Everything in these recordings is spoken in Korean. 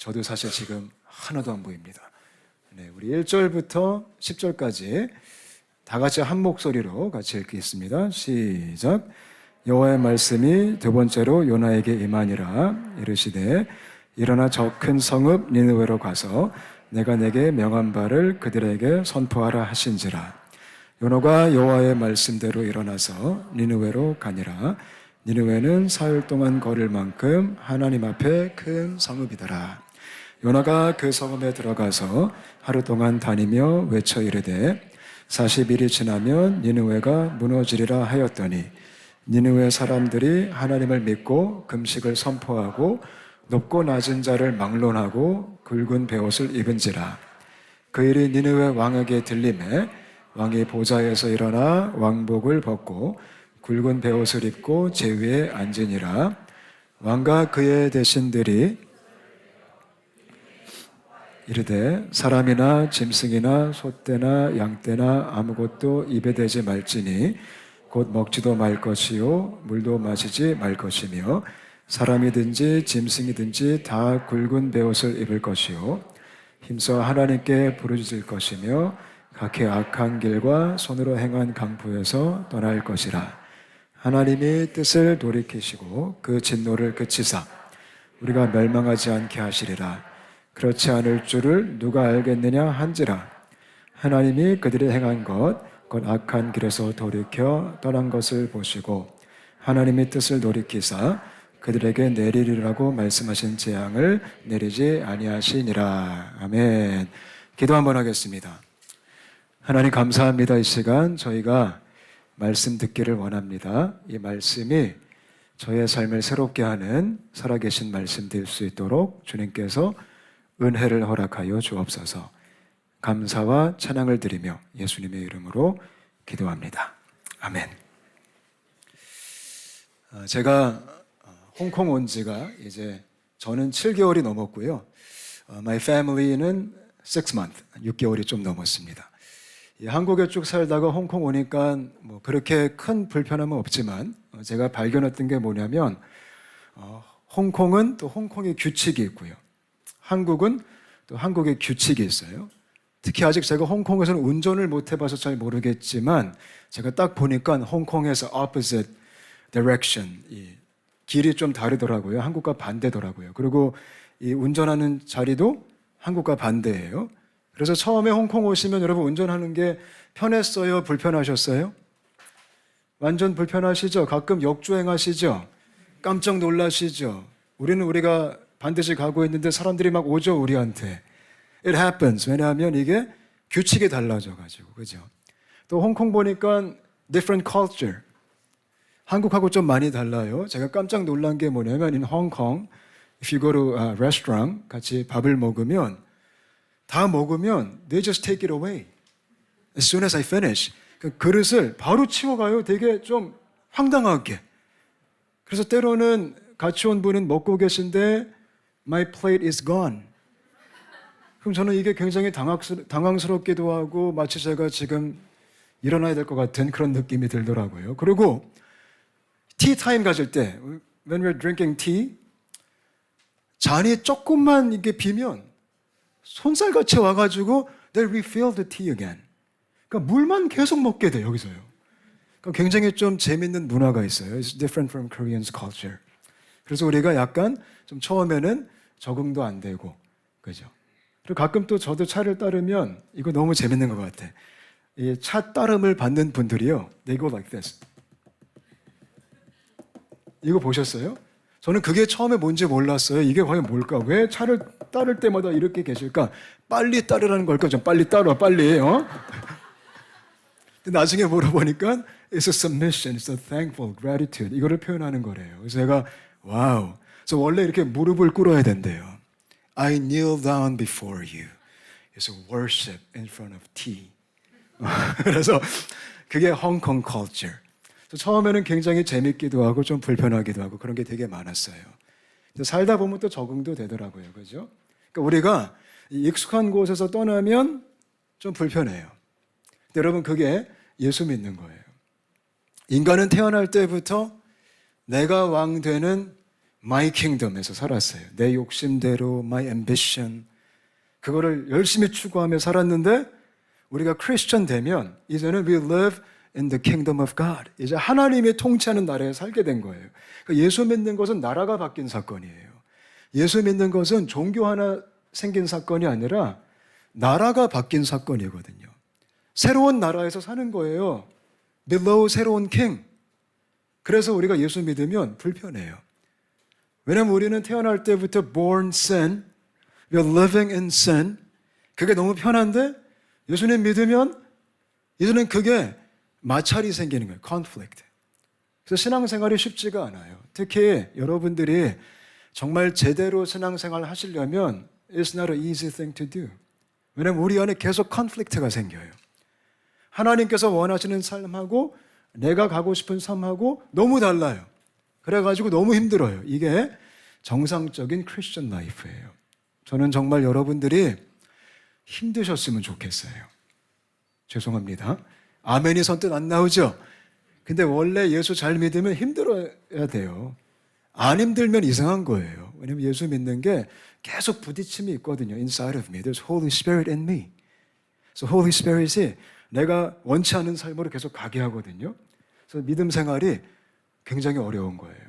저도 사실 지금 하나도 안 보입니다. 네, 우리 1절부터 10절까지 다 같이 한 목소리로 같이 읽겠습니다. 시작. 여호와의 말씀이 두 번째로 요나에게 임하니라. 이르시되 일어나 저 큰 성읍 니느웨로 가서 내가 내게 명한 바를 그들에게 선포하라 하신지라. 요나가 여호와의 말씀대로 일어나서 니느웨로 가니라. 니느웨는 사흘 동안 걸을 만큼 하나님 앞에 큰 성읍이더라. 요나가 그 성읍에 들어가서 하루 동안 다니며 외쳐 이르되 40일이 지나면 니느웨가 무너지리라 하였더니 니느웨 사람들이 하나님을 믿고 금식을 선포하고 높고 낮은 자를 막론하고 굵은 베옷을 입은지라. 그 일이 니느웨 왕에게 들림에 왕이 보좌에서 일어나 왕복을 벗고 굵은 베옷을 입고 제위에 앉으니라. 왕과 그의 대신들이 이르되 사람이나 짐승이나 소떼나 양떼나 아무것도 입에 대지 말지니 곧 먹지도 말 것이요 물도 마시지 말 것이며 사람이든지 짐승이든지 다 굵은 베옷을 입을 것이요 힘써 하나님께 부르짖을 것이며 각기 악한 길과 손으로 행한 강포에서 떠날 것이라. 하나님이 뜻을 돌이키시고 그 진노를 그치사 우리가 멸망하지 않게 하시리라. 그렇지 않을 줄을 누가 알겠느냐 한지라. 하나님이 그들이 행한 것, 곧 악한 길에서 돌이켜 떠난 것을 보시고 하나님의 뜻을 돌이키사 그들에게 내리리라고 말씀하신 재앙을 내리지 아니하시니라. 아멘. 기도 한번 하겠습니다. 하나님 감사합니다. 이 시간 저희가 말씀 듣기를 원합니다. 이 말씀이 저의 삶을 새롭게 하는 살아계신 말씀 될 수 있도록 주님께서 은혜를 허락하여 주옵소서. 감사와 찬양을 드리며 예수님의 이름으로 기도합니다. 아멘. 제가 홍콩 온 지가 이제 저는 7개월이 넘었고요. My family는 6 months, 6개월이 좀 넘었습니다. 한국에 쭉 살다가 홍콩 오니까 뭐 그렇게 큰 불편함은 없지만 제가 발견했던 게 뭐냐면 홍콩은 또 홍콩의 규칙이 있고요. 한국은 또 한국의 규칙이 있어요. 특히 아직 제가 홍콩에서는 운전을 못 해봐서 잘 모르겠지만 제가 딱 보니까 홍콩에서 opposite direction, 이 길이 좀 다르더라고요. 한국과 반대더라고요. 그리고 이 운전하는 자리도 한국과 반대예요. 그래서 처음에 홍콩 오시면 여러분 운전하는 게 편했어요? 불편하셨어요? 완전 불편하시죠? 가끔 역주행하시죠? 깜짝 놀라시죠? 우리가 반드시 가고 있는데 사람들이 막 오죠, 우리한테. It happens. 왜냐하면 이게 규칙이 달라져가지고, 그죠? 또 홍콩 보니까 different culture. 한국하고 좀 많이 달라요. 제가 깜짝 놀란 게 뭐냐면, in Hong Kong, if you go to a restaurant, 같이 밥을 먹으면, 다 먹으면, they just take it away. As soon as I finish. 그 그릇을 바로 치워가요. 되게 좀 황당하게. 그래서 때로는 같이 온 분은 먹고 계신데, My plate is gone. 그럼 저는 이게 굉장히 당황스럽기도 하고 마치 제가 지금 일어나야 될 것 같은 그런 느낌이 들더라고요. 그리고 티타임 가질 때 when we're drinking tea 잔이 조금만 이게 비면 손살같이 와가지고 they refill the tea again. 그러니까 물만 계속 먹게 돼요. 여기서요. 그러니까 굉장히 좀 재밌는 문화가 있어요. It's different from Korean's culture. 그래서 우리가 약간 좀 처음에는 적응도 안 되고, 그죠? 그리고 가끔 또 저도 차를 따르면 이거 너무 재밌는 것 같아. 이 차 따름을 받는 분들이요, they go like this. 이거 보셨어요? 저는 그게 처음에 뭔지 몰랐어요. 이게 과연 뭘까? 왜 차를 따를 때마다 이렇게 계실까? 빨리 따르라는 걸까? 좀 빨리 따라, 빨리. 근데 나중에 물어보니까 it's a submission, it's a thankful gratitude. 이거를 표현하는 거래요. 그래서 제가 와우. 그래서 원래 이렇게 무릎을 꿇어야 된대요. I kneel down before you. It's a worship in front of tea. 그래서 그게 홍콩 culture. 처음에는 굉장히 재밌기도 하고 좀 불편하기도 하고 그런 게 되게 많았어요. 살다 보면 또 적응도 되더라고요. 그죠? 그러니까 우리가 익숙한 곳에서 떠나면 좀 불편해요. 근데 여러분 그게 예수 믿는 거예요. 인간은 태어날 때부터 내가 왕 되는 my kingdom에서 살았어요. 내 욕심대로, my ambition. 그거를 열심히 추구하며 살았는데 우리가 크리스천 되면 이제는 we live in the kingdom of God. 이제 하나님이 통치하는 나라에 살게 된 거예요. 그러니까 예수 믿는 것은 나라가 바뀐 사건이에요. 예수 믿는 것은 종교 하나 생긴 사건이 아니라 나라가 바뀐 사건이거든요. 새로운 나라에서 사는 거예요. below 새로운 king. 그래서 우리가 예수 믿으면 불편해요. 왜냐하면 우리는 태어날 때부터 born sin, we are living in sin. 그게 너무 편한데 예수님 믿으면 이제는 그게 마찰이 생기는 거예요. conflict. 그래서 신앙생활이 쉽지가 않아요. 특히 여러분들이 정말 제대로 신앙생활을 하시려면 it's not an easy thing to do. 왜냐하면 우리 안에 계속 conflict가 생겨요. 하나님께서 원하시는 삶하고 내가 가고 싶은 삶하고 너무 달라요. 그래가지고 너무 힘들어요. 이게 정상적인 크리스천 라이프예요. 저는 정말 여러분들이 힘드셨으면 좋겠어요. 죄송합니다. 아멘이 선뜻 안 나오죠? 근데 원래 예수 잘 믿으면 힘들어야 돼요. 안 힘들면 이상한 거예요. 왜냐면 예수 믿는 게 계속 부딪힘이 있거든요. Inside of me. There's Holy Spirit in me. So Holy Spirit이 내가 원치 않은 삶으로 계속 가게 하거든요. 그래서 믿음 생활이 굉장히 어려운 거예요.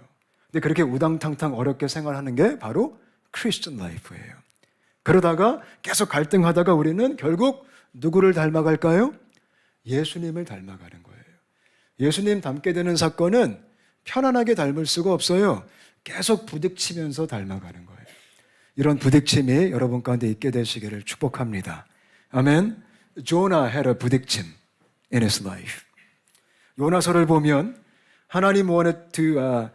근데 그렇게 우당탕탕 어렵게 생활하는 게 바로 크리스천 라이프예요. 그러다가 계속 갈등하다가 우리는 결국 누구를 닮아갈까요? 예수님을 닮아가는 거예요. 예수님 닮게 되는 사건은 편안하게 닮을 수가 없어요. 계속 부딪히면서 닮아가는 거예요. 이런 부딪힘이 여러분 가운데 있게 되시기를 축복합니다. 아멘. 조나 had a 부딪힘 in his life. 요나서를 보면 하나님 wanted to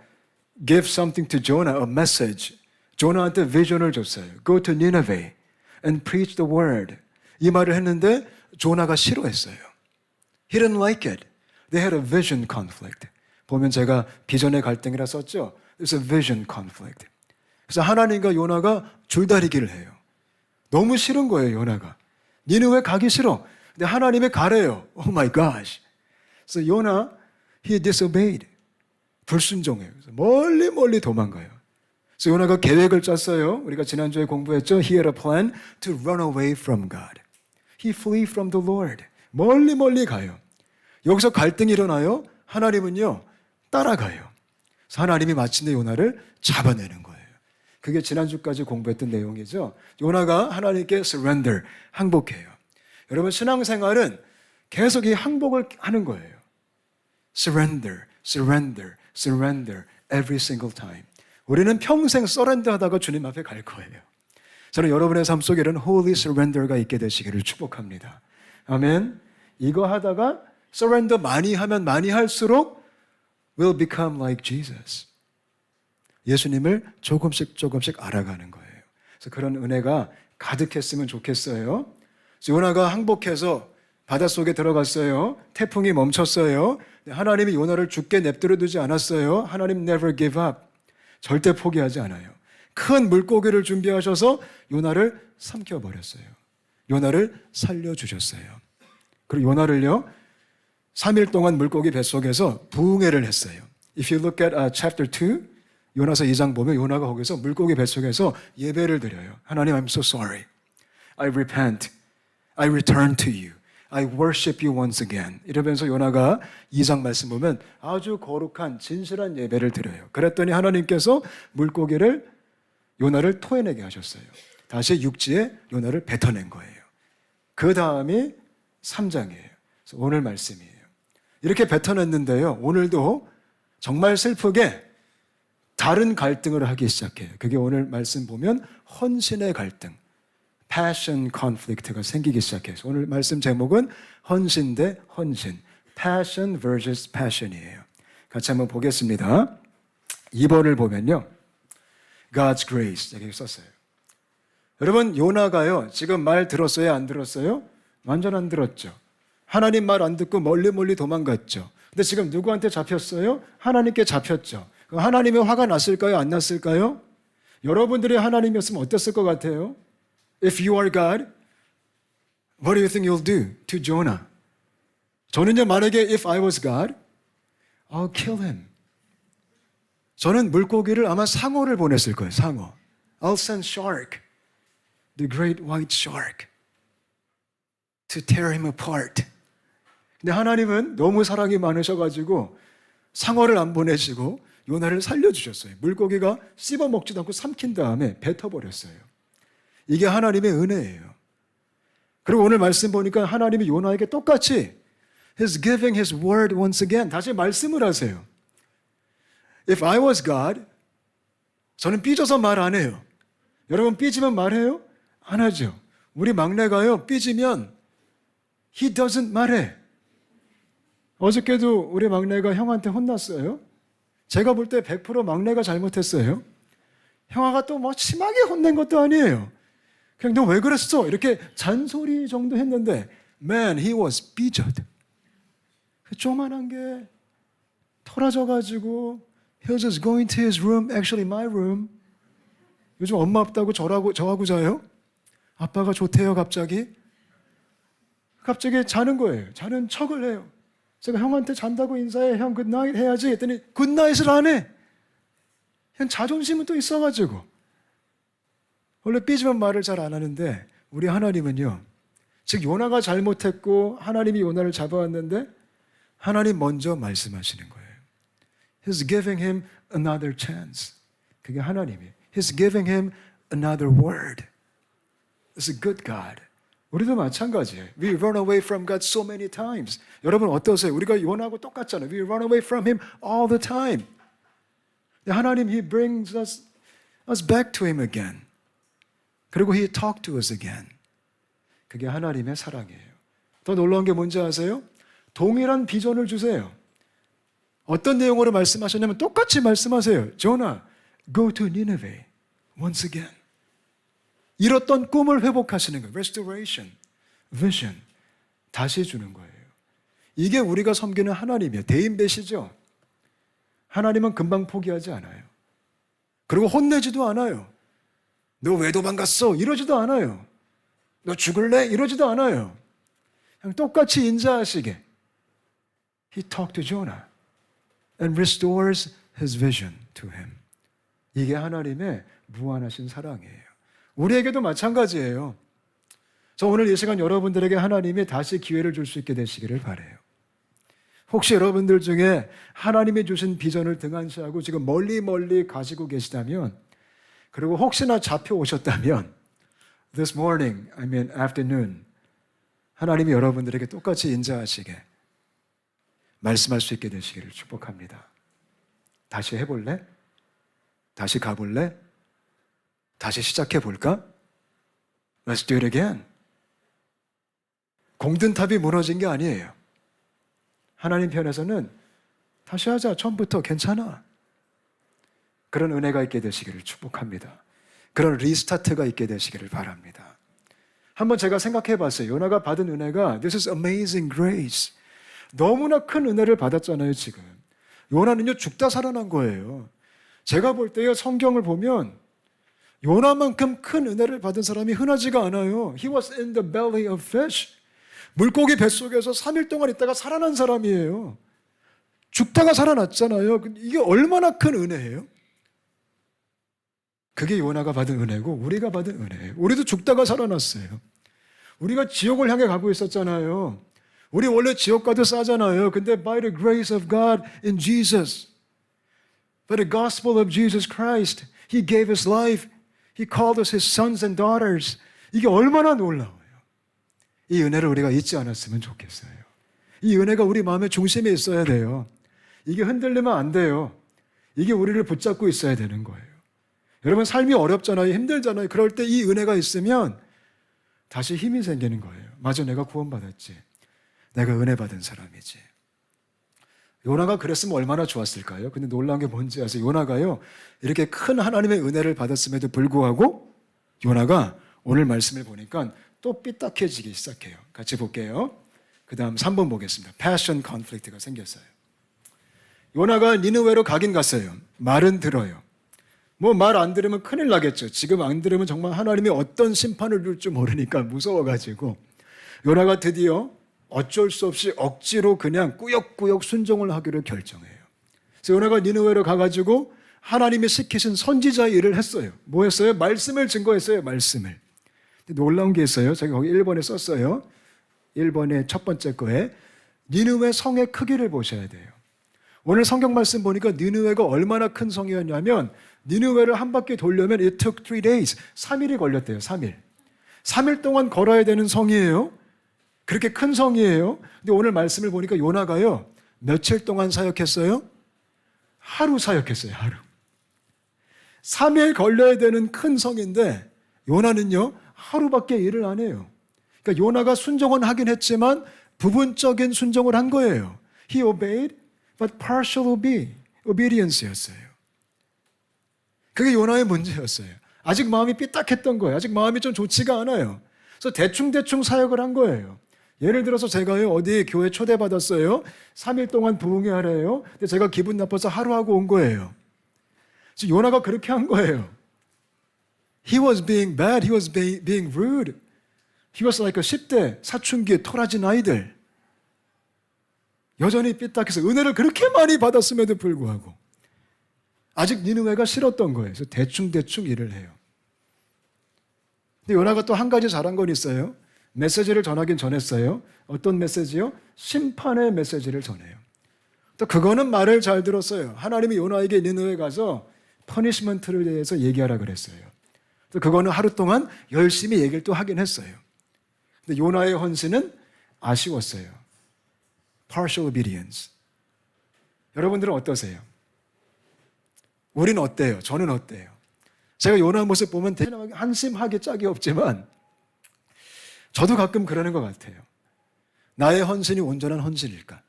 give something to Jonah, a message. 조나한테 비전을 줬어요. Go to Nineveh and preach the word. 이 말을 했는데 조나가 싫어했어요. He didn't like it. They had a vision conflict. 보면 제가 비전의 갈등이라 썼죠. It's a vision conflict. 그래서 하나님과 요나가 줄다리기를 해요. 너무 싫은 거예요, 요나가. 니느웨 가기 싫어. 근데 하나님이 가래요. Oh my gosh. 그래서 요나, he disobeyed. 불순종해요. 그래서 멀리 도망가요. 그래서 요나가 계획을 짰어요. 우리가 지난주에 공부했죠. He had a plan to run away from God. He flee from the Lord. 멀리 가요. 여기서 갈등이 일어나요. 하나님은요, 따라가요. 그래서 하나님이 마침내 요나를 잡아내는 거예요. 그게 지난주까지 공부했던 내용이죠. 요나가 하나님께 surrender, 항복해요. 여러분, 신앙생활은 계속 이 항복을 하는 거예요. surrender, surrender, surrender every single time. 우리는 평생 surrender 하다가 주님 앞에 갈 거예요. 저는 여러분의 삶 속에 이런 holy surrender가 있게 되시기를 축복합니다. 아멘. 이거 하다가 surrender 많이 하면 많이 할수록 will become like Jesus. 예수님을 조금씩 알아가는 거예요. 그래서 그런 은혜가 가득했으면 좋겠어요. 그래서 요나가 항복해서 바닷속에 들어갔어요. 태풍이 멈췄어요. 하나님이 요나를 죽게 내버려 두지 않았어요. 하나님 never give up. 절대 포기하지 않아요. 큰 물고기를 준비하셔서 요나를 삼켜버렸어요. 요나를 살려주셨어요. 그리고 요나를요, 3일 동안 물고기 뱃속에서 부흥회를 했어요. If you look at chapter 2, 요나서 2장 보면 요나가 거기서 물고기 뱃속에서 예배를 드려요. 하나님, I'm so sorry. I repent. I return to you. I worship you once again. 이러면서 요나가 2장 말씀 보면 아주 거룩한 진실한 예배를 드려요. 그랬더니 하나님께서 물고기를 요나를 토해내게 하셨어요. 다시 육지에 요나를 뱉어낸 거예요. 그 다음이 3장이에요. 그래서 오늘 말씀이에요. 이렇게 뱉어냈는데요. 오늘도 정말 슬프게 다른 갈등을 하기 시작해요. 그게 오늘 말씀 보면 헌신의 갈등, passion conflict가 생기기 시작해요. 오늘 말씀 제목은 헌신 대 헌신, passion versus passion이에요. 같이 한번 보겠습니다. 2번을 보면요, God's grace 여기 썼어요. 여러분, 요나가요, 지금 말 들었어요, 안 들었어요? 완전 안 들었죠. 하나님 말 안 듣고 멀리 도망갔죠. 근데 지금 누구한테 잡혔어요? 하나님께 잡혔죠. 하나님의 화가 났을까요? 안 났을까요? 여러분들이 하나님이었으면 어땠을 것 같아요? If you are God, what do you think you'll do to Jonah? 저는요, 만약에 if I was God, I'll kill him. 저는 물고기를 아마 상어를 보냈을 거예요. 상어. I'll send shark, the great white shark, to tear him apart. 근데 하나님은 너무 사랑이 많으셔가지고 상어를 안 보내시고 요나를 살려주셨어요. 물고기가 씹어먹지도 않고 삼킨 다음에 뱉어버렸어요. 이게 하나님의 은혜예요. 그리고 오늘 말씀 보니까 하나님이 요나에게 똑같이 He's giving His word once again. 다시 말씀을 하세요. If I was God, 저는 삐져서 말 안 해요. 여러분 삐지면 말해요? 안 하죠. 우리 막내가요 삐지면 He doesn't 말해. 어저께도 우리 막내가 형한테 혼났어요. 제가 볼 때 100% 막내가 잘못했어요. 형아가 또 뭐 심하게 혼낸 것도 아니에요. 그냥 너 왜 그랬어? 이렇게 잔소리 정도 했는데 Man, he was 삐졌. 조만한 게 털어져가지고 He was just going to his room, actually my room. 요즘 엄마 없다고 저하고 자요? 아빠가 좋대요 갑자기. 갑자기 자는 거예요. 자는 척을 해요. 제가 형한테 잔다고 인사해. 형 굿나잇 해야지 했더니 굿나잇을 안 해. 형 자존심은 또 있어가지고. 원래 삐지면 말을 잘 안 하는데 우리 하나님은요. 즉 요나가 잘못했고 하나님이 요나를 잡아왔는데 하나님 먼저 말씀하시는 거예요. He's giving him another chance. 그게 하나님이에요. He's giving him another word. It's a good God. 우리도 마찬가지예요. We run away from God so many times. 여러분 어떠세요? 우리가 요나하고 똑같잖아요. We run away from Him all the time. 하나님 He brings us back to Him again. 그리고 He talked to us again. 그게 하나님의 사랑이에요. 더 놀라운 게 뭔지 아세요? 동일한 비전을 주세요. 어떤 내용으로 말씀하셨냐면 똑같이 말씀하세요. Jonah, go to Nineveh once again. 잃었던 꿈을 회복하시는 거예요. Restoration, vision. 다시 주는 거예요. 이게 우리가 섬기는 하나님이에요. 대인배시죠? 하나님은 금방 포기하지 않아요. 그리고 혼내지도 않아요. 너 왜 도망갔어? 이러지도 않아요. 너 죽을래? 이러지도 않아요. 그냥 똑같이 인자하시게. He talked to Jonah and restores his vision to him. 이게 하나님의 무한하신 사랑이에요. 우리에게도 마찬가지예요. 저 오늘 이 시간 여러분들에게 하나님이 다시 기회를 줄 수 있게 되시기를 바라요. 혹시 여러분들 중에 하나님이 주신 비전을 등한시하고 지금 멀리 가시고 계시다면, 그리고 혹시나 잡혀오셨다면 this morning, afternoon, 하나님이 여러분들에게 똑같이 인자하시게 말씀할 수 있게 되시기를 축복합니다. 다시 해볼래? 다시 가볼래? 다시 시작해 볼까? Let's do it again. 공든탑이 무너진 게 아니에요. 하나님 편에서는 다시 하자. 처음부터 괜찮아. 그런 은혜가 있게 되시기를 축복합니다. 그런 리스타트가 있게 되시기를 바랍니다. 한번 제가 생각해 봤어요. 요나가 받은 은혜가 This is amazing grace. 너무나 큰 은혜를 받았잖아요, 지금. 요나는요, 죽다 살아난 거예요. 제가 볼 때요, 성경을 보면 요나만큼 큰 은혜를 받은 사람이 흔하지가 않아요. He was in the belly of fish. 물고기 뱃속에서 3일 동안 있다가 살아난 사람이에요. 죽다가 살아났잖아요. 이게 얼마나 큰 은혜예요? 그게 요나가 받은 은혜고 우리가 받은 은혜예요. 우리도 죽다가 살아났어요. 우리가 지옥을 향해 가고 있었잖아요. 우리 원래 지옥 가도 싸잖아요. 근데 by the grace of God in Jesus, by the gospel of Jesus Christ, He gave His life. He called us His sons and daughters. 이게 얼마나 놀라워요. 이 은혜를 우리가 잊지 않았으면 좋겠어요. 이 은혜가 우리 마음의 중심에 있어야 돼요. 이게 흔들리면 안 돼요. 이게 우리를 붙잡고 있어야 되는 거예요. 여러분 삶이 어렵잖아요. 힘들잖아요. 그럴 때 이 은혜가 있으면 다시 힘이 생기는 거예요. 맞아, 내가 구원받았지. 내가 은혜 받은 사람이지. 요나가 그랬으면 얼마나 좋았을까요? 근데 놀라운 게 뭔지 아세요? 요나가요, 이렇게 큰 하나님의 은혜를 받았음에도 불구하고 요나가 오늘 말씀을 보니까 또 삐딱해지기 시작해요. 같이 볼게요. 그 다음 3번 보겠습니다. Passion conflict가 생겼어요. 요나가 니느웨로 가긴 갔어요. 말은 들어요. 뭐 말 안 들으면 큰일 나겠죠. 지금 안 들으면 정말 하나님이 어떤 심판을 줄 줄 모르니까 무서워가지고 요나가 드디어 어쩔 수 없이 억지로 그냥 꾸역꾸역 순종을 하기로 결정해요. 그래서 요나가 니느웨로 가가지고 하나님이 시키신 선지자의 일을 했어요. 뭐 했어요? 말씀을 증거했어요. 말씀을. 놀라운 게 있어요. 제가 거기 1번에 썼어요. 1번의 첫 번째 거에 니느웨 성의 크기를 보셔야 돼요. 오늘 성경 말씀 보니까 니느웨가 얼마나 큰 성이었냐면 니느웨를 한 바퀴 돌려면 it took 3 days. 3일이 걸렸대요. 3일. 3일 동안 걸어야 되는 성이에요. 그렇게 큰 성이에요. 근데 오늘 말씀을 보니까 요나가요. 며칠 동안 사역했어요? 하루 사역했어요. 하루. 3일 걸려야 되는 큰 성인데 요나는요. 하루밖에 일을 안 해요. 그러니까 요나가 순종은 하긴 했지만 부분적인 순종을 한 거예요. He obeyed, but partial obedience였어요. 그게 요나의 문제였어요. 아직 마음이 삐딱했던 거예요. 아직 마음이 좀 좋지가 않아요. 그래서 대충대충 사역을 한 거예요. 예를 들어서 제가요, 어디 교회 초대받았어요. 3일 동안 부흥회 하래요. 근데 제가 기분 나빠서 하루 하고 온 거예요. 그래서 요나가 그렇게 한 거예요. He was being bad. He was being rude. He was like a 10대 사춘기에 토라진 아이들. 여전히 삐딱해서 은혜를 그렇게 많이 받았음에도 불구하고 아직 니느웨가 싫었던 거예요. 그래서 대충대충 일을 해요. 근데 요나가 또 한 가지 잘한 건 있어요. 메시지를 전하긴 전했어요. 어떤 메시지요? 심판의 메시지를 전해요. 또 그거는 말을 잘 들었어요. 하나님이 요나에게 니느웨에 가서 퍼니시먼트를 대해서 얘기하라 그랬어요. 또 그거는 하루 동안 열심히 얘기를 또 하긴 했어요. 근데 요나의 헌신은 아쉬웠어요. Partial obedience. 여러분들은 어떠세요? 우리는 어때요? 저는 어때요? 제가 요나 모습 보면 한심하게 짝이 없지만 저도 가끔 그러는 것 같아요. 나의 헌신이 온전한 헌신일까?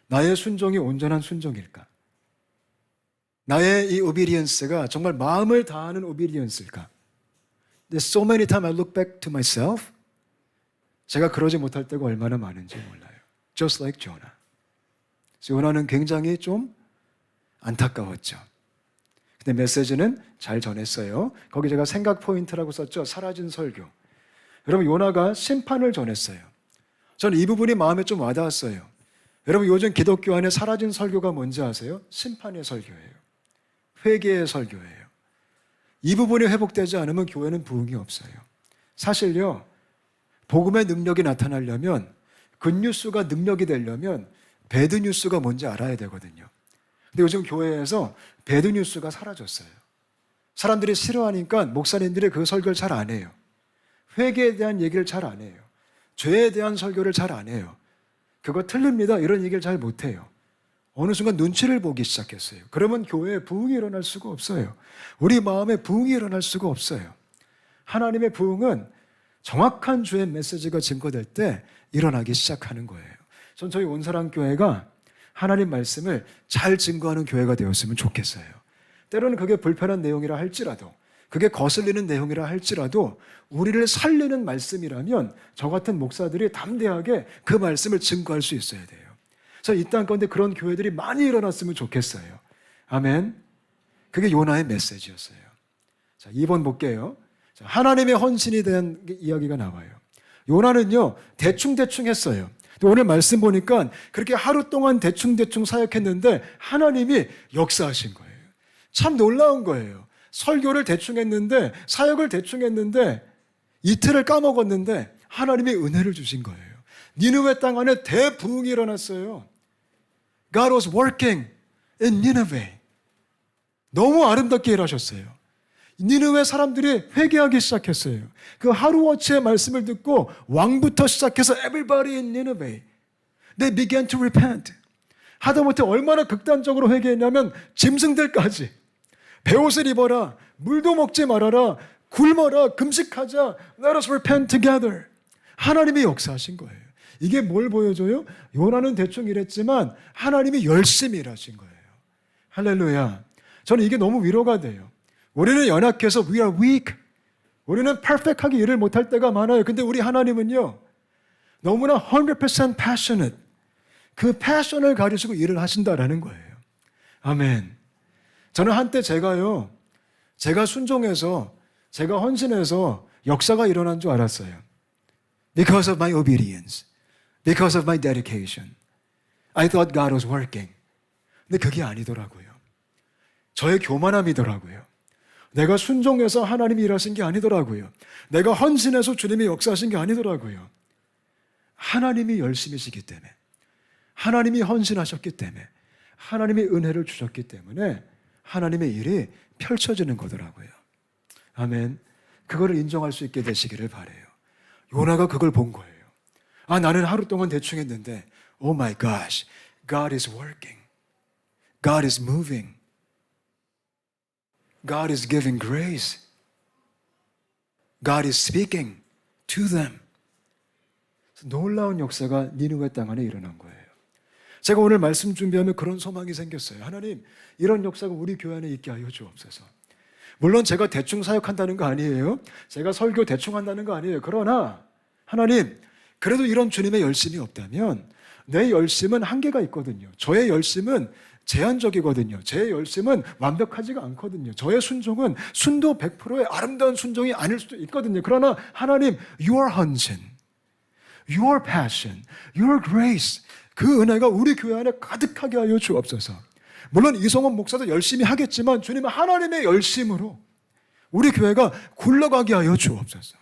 나의 순종이 온전한 순종일까? 나의 이 obedience가 정말 마음을 다하는 obedience일까? So many times I look back to myself. 제가 그러지 못할 때가 얼마나 많은지 몰라요. Just like Jonah. 요나는 굉장히 좀 안타까웠죠. 근데 메시지는 잘 전했어요. 거기 제가 생각 포인트라고 썼죠. 사라진 설교. 여러분 요나가 심판을 전했어요. 저는 이 부분이 마음에 좀 와닿았어요. 여러분 요즘 기독교 안에 사라진 설교가 뭔지 아세요? 심판의 설교예요. 회개의 설교예요. 이 부분이 회복되지 않으면 교회는 부흥이 없어요. 사실요. 복음의 능력이 나타나려면 굿뉴스가 능력이 되려면 배드뉴스가 뭔지 알아야 되거든요. 근데 요즘 교회에서 배드뉴스가 사라졌어요. 사람들이 싫어하니까 목사님들이 그 설교를 잘 안 해요. 회개에 대한 얘기를 잘 안 해요. 죄에 대한 설교를 잘 안 해요. 그거 틀립니다. 이런 얘기를 잘 못 해요. 어느 순간 눈치를 보기 시작했어요. 그러면 교회에 부흥이 일어날 수가 없어요. 우리 마음에 부흥이 일어날 수가 없어요. 하나님의 부흥은 정확한 주의 메시지가 증거될 때 일어나기 시작하는 거예요. 전 저희 온사랑교회가 하나님 말씀을 잘 증거하는 교회가 되었으면 좋겠어요. 때로는 그게 불편한 내용이라 할지라도, 그게 거슬리는 내용이라 할지라도 우리를 살리는 말씀이라면 저 같은 목사들이 담대하게 그 말씀을 증거할 수 있어야 돼요. 그래서 이 땅 가운데 그런 교회들이 많이 일어났으면 좋겠어요. 아멘. 그게 요나의 메시지였어요. 자, 2번 볼게요. 자, 하나님의 헌신에 대한 이야기가 나와요. 요나는요, 대충대충 했어요. 오늘 말씀 보니까 그렇게 하루 동안 대충대충 사역했는데 하나님이 역사하신 거예요. 참 놀라운 거예요. 설교를 대충 했는데, 사역을 대충 했는데, 이틀을 까먹었는데 하나님이 은혜를 주신 거예요. 니느웨 땅 안에 대부흥이 일어났어요. God was working in Nineveh. 너무 아름답게 일하셨어요. 니느웨 사람들이 회개하기 시작했어요. 그 하루어치의 말씀을 듣고 왕부터 시작해서 everybody in Nineveh, they began to repent. 하다못해 얼마나 극단적으로 회개했냐면 짐승들까지 베옷을 입어라, 물도 먹지 말아라, 굶어라, 금식하자, let us repent together. 하나님이 역사하신 거예요. 이게 뭘 보여줘요? 요나는 대충 일했지만 하나님이 열심히 일하신 거예요. 할렐루야. 저는 이게 너무 위로가 돼요. 우리는 연약해서 we are weak. 우리는 perfect하게 일을 못할 때가 많아요. 근데 우리 하나님은요, 너무나 100% passionate. 그 패션을 가지시고 일을 하신다라는 거예요. 아멘. 저는 한때 제가 순종해서, 제가 헌신해서 역사가 일어난 줄 알았어요. Because of my obedience. Because of my dedication. I thought God was working. 근데 그게 아니더라고요. 저의 교만함이더라고요. 내가 순종해서 하나님이 일하신 게 아니더라고요. 내가 헌신해서 주님이 역사하신 게 아니더라고요. 하나님이 열심히시기 때문에, 하나님이 헌신하셨기 때문에, 하나님이 은혜를 주셨기 때문에 하나님의 일이 펼쳐지는 거더라고요. 아멘. 그거를 인정할 수 있게 되시기를 바라요. 요나가 그걸 본 거예요. 아, 나는 하루 동안 대충 했는데, Oh my gosh, God is working. God is moving. God is giving grace. God is speaking to them. 놀라운 역사가 니느웨 땅 안에 일어난 거예요. 제가 오늘 말씀 준비하면 그런 소망이 생겼어요. 하나님, 이런 역사가 우리 교회 안에 있게 하여 주옵소서. 물론 제가 대충 사역한다는 거 아니에요. 제가 설교 대충 한다는 거 아니에요. 그러나 하나님, 그래도 이런 주님의 열심이 없다면 내 열심은 한계가 있거든요. 저의 열심은 제한적이거든요. 제 열심은 완벽하지가 않거든요. 저의 순종은 순도 100%의 아름다운 순종이 아닐 수도 있거든요. 그러나 하나님, Your 헌신, Your passion, Your grace, 그 은혜가 우리 교회 안에 가득하게 하여 주옵소서. 물론 이성원 목사도 열심히 하겠지만 주님은 하나님의 열심으로 우리 교회가 굴러가게 하여 주옵소서.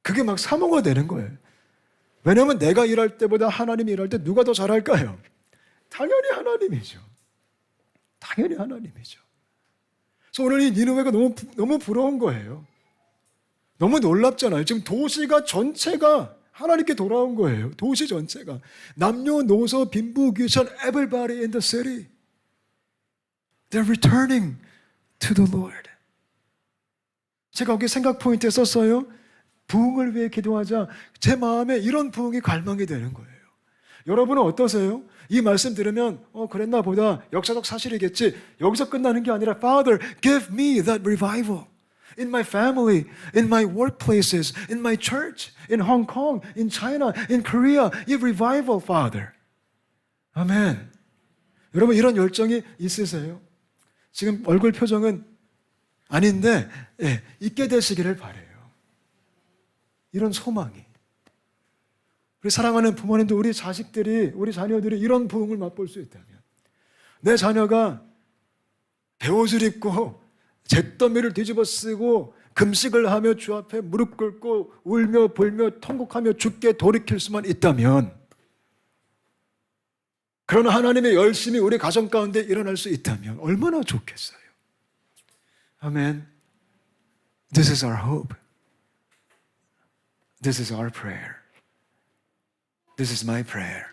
그게 막 사모가 되는 거예요. 왜냐하면 내가 일할 때보다 하나님이 일할 때 누가 더 잘할까요? 당연히 하나님이죠. 당연히 하나님이죠. 그래서 오늘 이 니느웨가 너무 부러운 거예요. 너무 놀랍잖아요. 지금 도시가 전체가 하나님께 돌아온 거예요. 도시 전체가. 남녀노소, 빈부, 귀천, everybody in the city. They're returning to the Lord. 제가 거기 생각 포인트에 썼어요. 부흥을 위해 기도하자. 제 마음에 이런 부흥이 갈망이 되는 거예요. 여러분은 어떠세요? 이 말씀 들으면 그랬나 보다, 역사적 사실이겠지. 여기서 끝나는 게 아니라 Father, give me that revival. In my family, in my workplaces, in my church, in Hong Kong, in China, in Korea, 이 revival, Father. 아멘. 여러분 이런 열정이 있으세요? 지금 얼굴 표정은 아닌데 있게 되시기를 바라요. 이런 소망이. 우리 사랑하는 부모님들, 우리 자식들이, 우리 자녀들이 이런 부흥을 맛볼 수 있다면, 내 자녀가 배옷을 입고 잿더미를 뒤집어 쓰고 금식을 하며 주 앞에 무릎 꿇고 울며 불며 통곡하며 죽게 돌이킬 수만 있다면, 그런 하나님의 열심이 우리 가정 가운데 일어날 수 있다면 얼마나 좋겠어요. 아멘. This is our hope. This is our prayer. This is my prayer.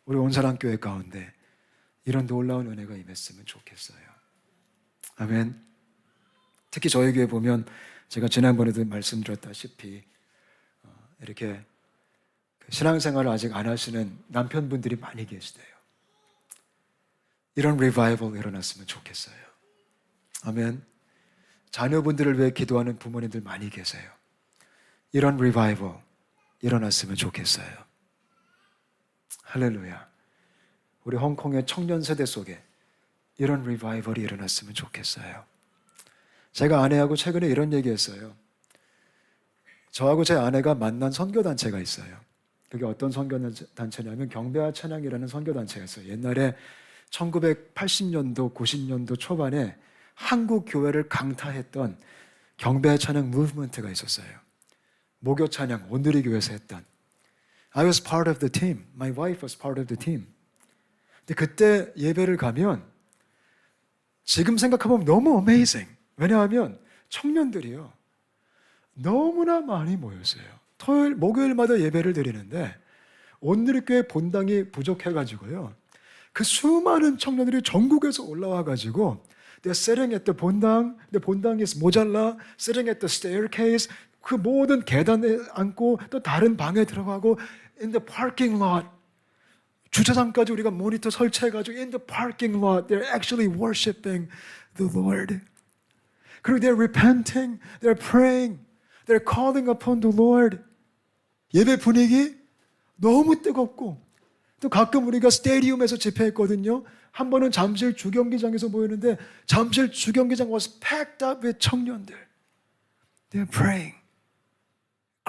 우리 온사랑교회 가운데 이런 놀라운 은혜가 임했으면 좋겠어요. 아멘. 특히 저희 교회 보면 제가 지난번에도 말씀드렸다시피 이렇게 신앙생활을 아직 안 하시는 남편분들이 많이 계시대요. 이런 리바이벌 일어났으면 좋겠어요. 아멘. 자녀분들을 위해 기도하는 부모님들 많이 계세요. 이런 리바이벌 일어났으면 좋겠어요. 할렐루야. 우리 홍콩의 청년 세대 속에 이런 리바이벌이 일어났으면 좋겠어요. 제가 아내하고 최근에 이런 얘기했어요. 저하고 제 아내가 만난 선교단체가 있어요. 그게 어떤 선교단체냐면 경배와 찬양이라는 선교단체가 있어요. 옛날에 1980년도, 90년도 초반에 한국 교회를 강타했던 경배와 찬양 무브먼트가 있었어요. 목요 찬양, 온누리 교회에서 했던. I was part of the team. My wife was part of the team. 근데 그때 예배를 가면 지금 생각하면 너무 amazing. 왜냐하면 청년들이요, 너무나 많이 모였어요. 토요일, 목요일마다 예배를 드리는데 온누리교회 본당이 부족해가지고요, 그 수많은 청년들이 전국에서 올라와가지고 they're sitting at the 본당, 근데 본당이 모자라, sitting at the staircase, 그 모든 계단에 앉고 또 다른 방에 들어가고 in the parking lot, 주차장까지 우리가 모니터 설치해가지고 in the parking lot, they're actually worshiping the Lord. 그리고 they're repenting, they're praying, they're calling upon the Lord. 예배 분위기 너무 뜨겁고, 또 가끔 우리가 스테디움에서 집회했거든요. 한 번은 잠실 주경기장에서 모이는데 잠실 주경기장 was packed up with 청년들. They're praying,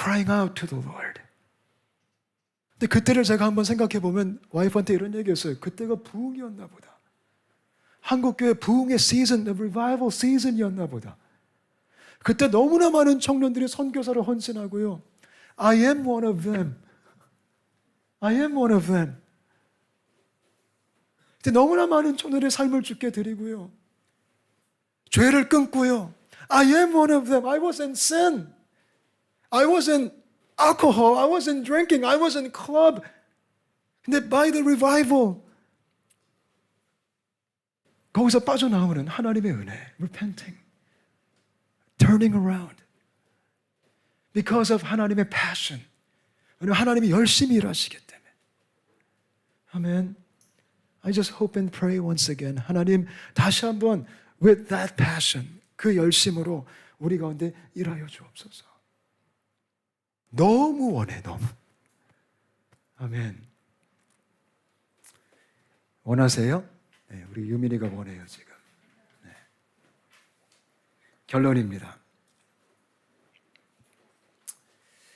crying out to the Lord. 근데 그때를 제가 한번 생각해 보면 와이프한테 이런 얘기했어요. 그때가 부흥이었나 보다. 한국교회 부흥의 시즌, 리바이벌 시즌이었나 보다. 그때 너무나 많은 청년들이 선교사로 헌신하고요. I am one of them. I am one of them. 그때 너무나 많은 청년의 삶을 주께 드리고요. 죄를 끊고요. I am one of them. I was in sin. I was in alcohol. I was in drinking. I was in club. 근데 by the revival, 거기서 빠져나오는 하나님의 은혜, repenting, turning around, because of 하나님의 passion, 왜냐하면 하나님이 열심히 일하시기 때문에. 아멘. I just hope and pray once again. 하나님 다시 한번 with that passion, 그 열심으로 우리 가운데 일하여 주옵소서. 너무 원해, 너무. 아멘. 원하세요? 네, 우리 유민이가 원해요, 지금. 네. 결론입니다.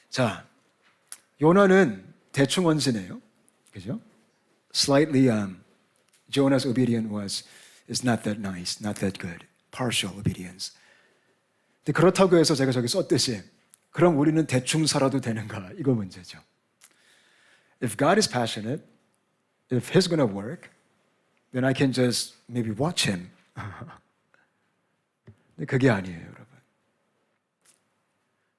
자, 요나는 대충 헌신해요. 그죠? Slightly, Jonah's obedience is not that nice, not that good. Partial obedience. 근데 그렇다고 해서 제가 저기 썼듯이 그럼 우리는 대충 살아도 되는가? 이거 문제죠. If God is passionate, if He's going to work, then I can just maybe watch Him. 근데 그게 아니에요, 여러분.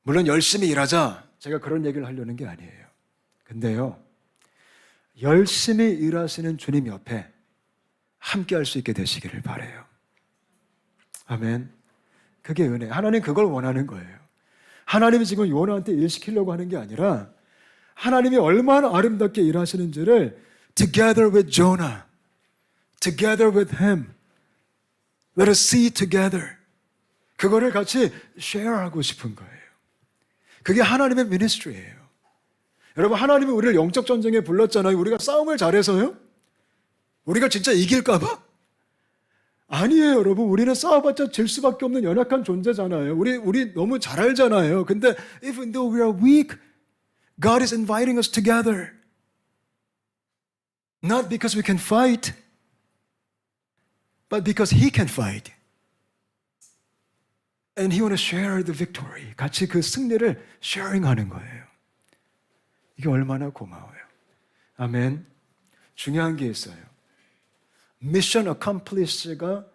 물론 열심히 일하자, 제가 그런 얘기를 하려는 게 아니에요. 근데요, 열심히 일하시는 주님 옆에 함께 할 수 있게 되시기를 바라요. 아멘. 그게 은혜. 하나님 그걸 원하는 거예요. 하나님이 지금 요나한테 일 시키려고 하는 게 아니라 하나님이 얼마나 아름답게 일하시는지를 together with Jonah, together with him, let us see together. 그거를 같이 share하고 싶은 거예요. 그게 하나님의 ministry예요. 여러분, 하나님이 우리를 영적 전쟁에 불렀잖아요. 우리가 싸움을 잘해서요? 우리가 진짜 이길까 봐? 아니에요, 여러분. 우리는 싸워봤자 질 수밖에 없는 연약한 존재잖아요. 우리 너무 잘 알잖아요. 근데 even though we are weak, God is inviting us together. Not because we can fight, but because He can fight. And He want to share the victory. 같이 그 승리를 sharing하는 거예요. 이게 얼마나 고마워요. 아멘. 중요한 게 있어요. 미션 accomplish가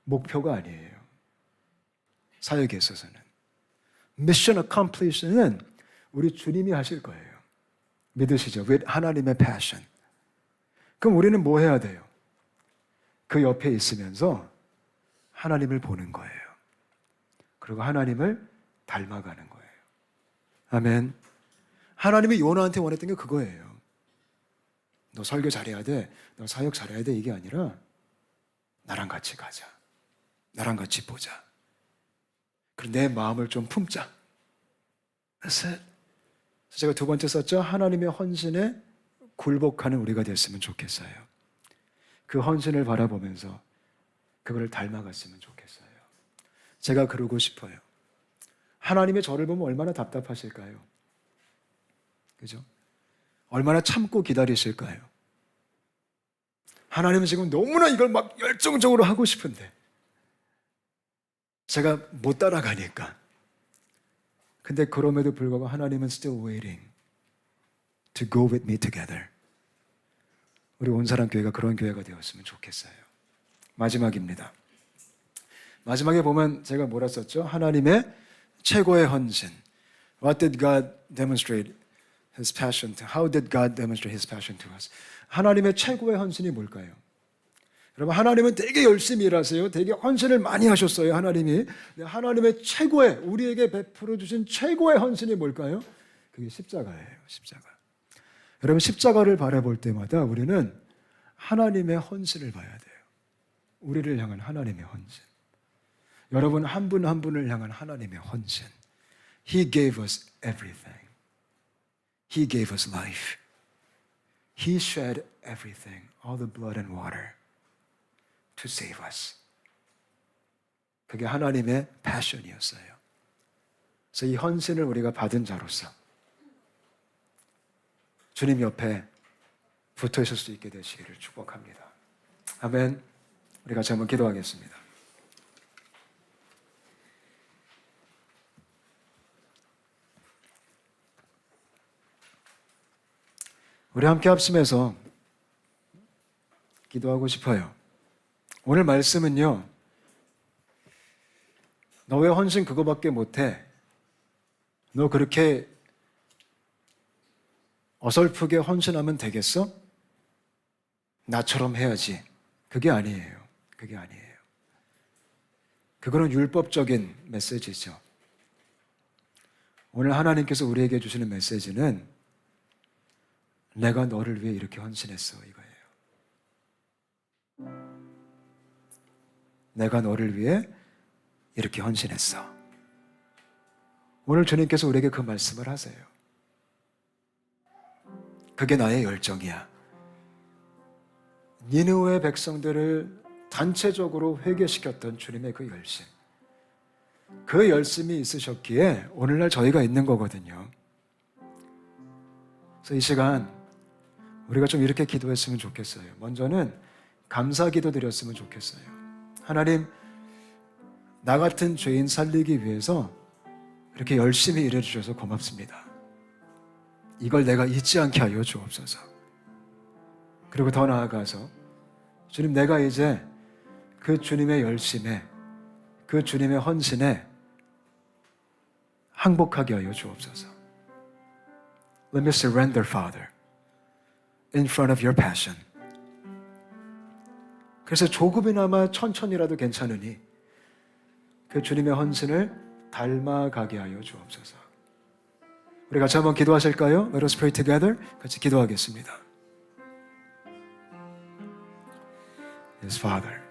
목표가 아니에요. 사역에 있어서는. 미션 accomplish는 우리 주님이 하실 거예요. 믿으시죠? with 하나님의 passion. 그럼 우리는 뭐 해야 돼요? 그 옆에 있으면서 하나님을 보는 거예요. 그리고 하나님을 닮아가는 거예요. 아멘. 하나님이 요나한테 원했던 게 그거예요. 너 설교 잘해야 돼. 너 사역 잘해야 돼. 이게 아니라 나랑 같이 가자. 나랑 같이 보자. 그리고 내 마음을 좀 품자. That's it. 제가 두 번째 썼죠. 하나님의 헌신에 굴복하는 우리가 됐으면 좋겠어요. 그 헌신을 바라보면서 그거를 닮아갔으면 좋겠어요. 제가 그러고 싶어요. 하나님의 저를 보면 얼마나 답답하실까요? 그죠? 얼마나 참고 기다리실까요? 하나님은 지금 너무나 이걸 막 열정적으로 하고 싶은데 제가 못 따라가니까. 근데 그럼에도 불구하고 하나님은 still waiting to go with me together. 우리 온사람 교회가 그런 교회가 되었으면 좋겠어요. 마지막입니다. 마지막에 보면 제가 뭐라 썼죠? 하나님의 최고의 헌신. What did God demonstrate His passion to? How did God demonstrate His passion to us? 하나님의 최고의 헌신이 뭘까요? 여러분, 하나님은 되게 열심히 일하세요. 되게 헌신을 많이 하셨어요, 하나님이. 하나님의 최고의, 우리에게 베풀어 주신 최고의 헌신이 뭘까요? 그게 십자가예요, 십자가. 여러분, 십자가를 바라볼 때마다 우리는 하나님의 헌신을 봐야 돼요. 우리를 향한 하나님의 헌신. 여러분, 한 분 한 분을 향한 하나님의 헌신. He gave us everything. He gave us life. He shed everything, all the blood and water, to save us. 그게 하나님의 패션이었어요. 그래서 이 헌신을 우리가 받은 자로서 주님 옆에 붙어 있을 수 있게 되시기를 축복합니다. 아멘. 우리 같이 한번 기도하겠습니다. 우리 함께 합심해서 기도하고 싶어요. 오늘 말씀은요, 너 왜 헌신 그거밖에 못해? 너 그렇게 어설프게 헌신하면 되겠어? 나처럼 해야지. 그게 아니에요. 그게 아니에요. 그거는 율법적인 메시지죠. 오늘 하나님께서 우리에게 주시는 메시지는 내가 너를 위해 이렇게 헌신했어, 이거예요. 내가 너를 위해 이렇게 헌신했어. 오늘 주님께서 우리에게 그 말씀을 하세요. 그게 나의 열정이야. 니느웨 백성들을 단체적으로 회개시켰던 주님의 그 열심. 그 열심이 있으셨기에 오늘날 저희가 있는 거거든요. 그래서 이 시간 우리가 좀 이렇게 기도했으면 좋겠어요. 먼저는 감사 기도 드렸으면 좋겠어요. 하나님, 나 같은 죄인 살리기 위해서 이렇게 열심히 일해주셔서 고맙습니다. 이걸 내가 잊지 않게 하여 주옵소서. 그리고 더 나아가서 주님, 내가 이제 그 주님의 열심에, 그 주님의 헌신에 항복하게 하여 주옵소서. Let me surrender, Father, in front of your passion. 그래서 조금이나마 천천히라도 괜찮으니 그 주님의 헌신을 닮아가게 하여 주옵소서. 우리 같이 한번 기도하실까요? Let us pray together. 같이 기도하겠습니다. Yes, Father.